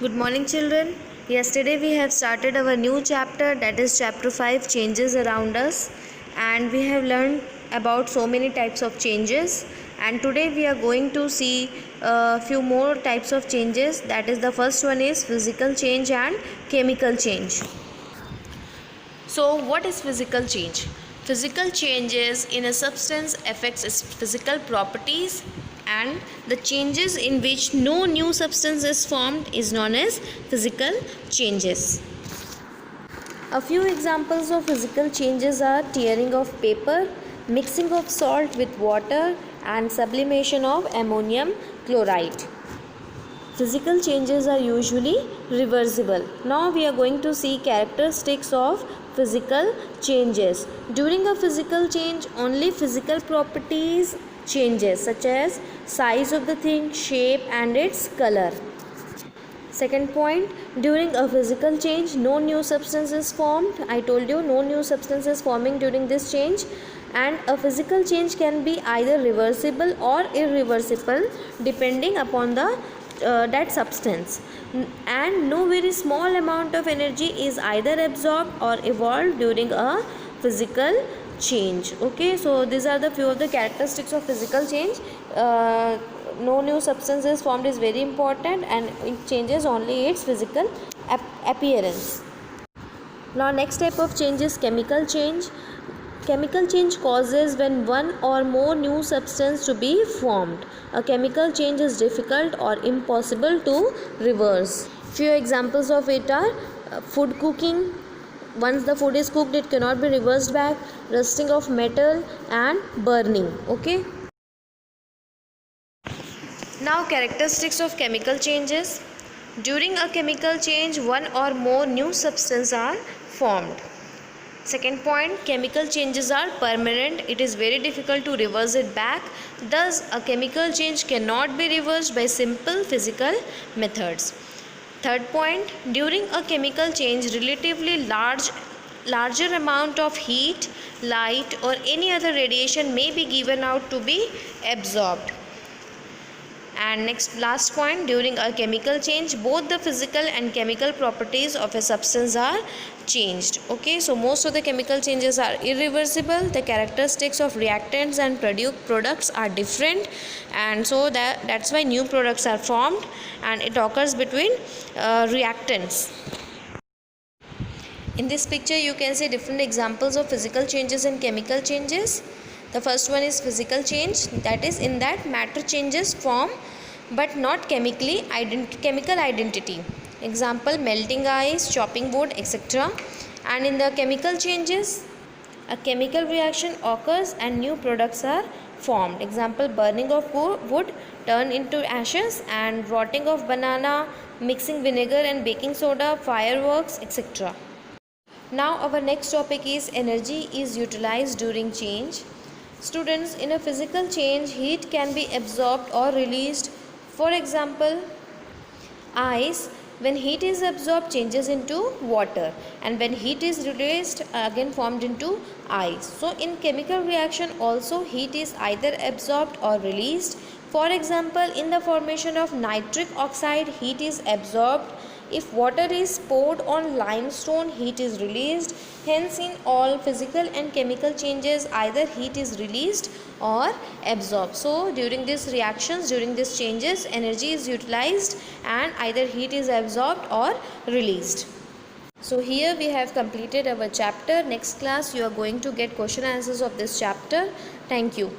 Good morning, children. Yesterday we have started our new chapter, that is chapter 5, changes around us, and we have learned about so many types of changes. And today we are going to see a few more types of changes. That is, the first one is physical change and chemical change. So, what is physical change? Physical changes in a substance affects its physical properties, and the changes in which no new substance is formed is known as physical changes. A few examples of physical changes are tearing of paper, mixing of salt with water, and sublimation of ammonium chloride. Physical changes are usually reversible. Now we are going to see characteristics of physical changes. During a physical change, only physical properties changes such as size of the thing, shape and its color. Second point, during a physical change, no new substance is formed. I told you no new substance is forming during this change, and a physical change can be either reversible or irreversible depending upon the that substance, and no very small amount of energy is either absorbed or evolved during a physical change. Okay, so these are the few of the characteristics of physical change. No new substance is formed is very important, and it changes only its physical appearance. Now next type of change is chemical change. Chemical change causes when one or more new substance to be formed. A chemical change is difficult or impossible to reverse. Few examples of it are food cooking. Once the food is cooked, it cannot be reversed back. Rusting of metal and burning. Okay. Now characteristics of chemical changes. During a chemical change, one or more new substances are formed. Second point, chemical changes are permanent. It is very difficult to reverse it back. Thus, a chemical change cannot be reversed by simple physical methods. Third point, during a chemical change, relatively larger amount of heat, light or any other radiation may be given out to be absorbed. And last point, during a chemical change, both the physical and chemical properties of a substance are changed. Okay, so most of the chemical changes are irreversible. The characteristics of reactants and products are different, and so that's why new products are formed, and it occurs between reactants. In this picture you can see different examples of physical changes and chemical changes. The first one is physical change, that is, in that matter changes form but not chemical identity. Example, melting ice, chopping wood, etc. And in the chemical changes, a chemical reaction occurs and new products are formed. Example, burning of wood turn into ashes, and rotting of banana, mixing vinegar and baking soda, fireworks, etc. Now our next topic is energy is utilized during change. Students, in a physical change, heat can be absorbed or released. For example, ice, when heat is absorbed, changes into water, and when heat is released, again formed into ice. So in chemical reaction also, heat is either absorbed or released. For example, in the formation of nitric oxide, heat is absorbed. If water is poured on limestone, heat is released. Hence, in all physical and chemical changes, either heat is released or absorbed. So, during these reactions, during these changes, energy is utilized and either heat is absorbed or released. So, here we have completed our chapter. Next class, you are going to get question answers of this chapter. Thank you.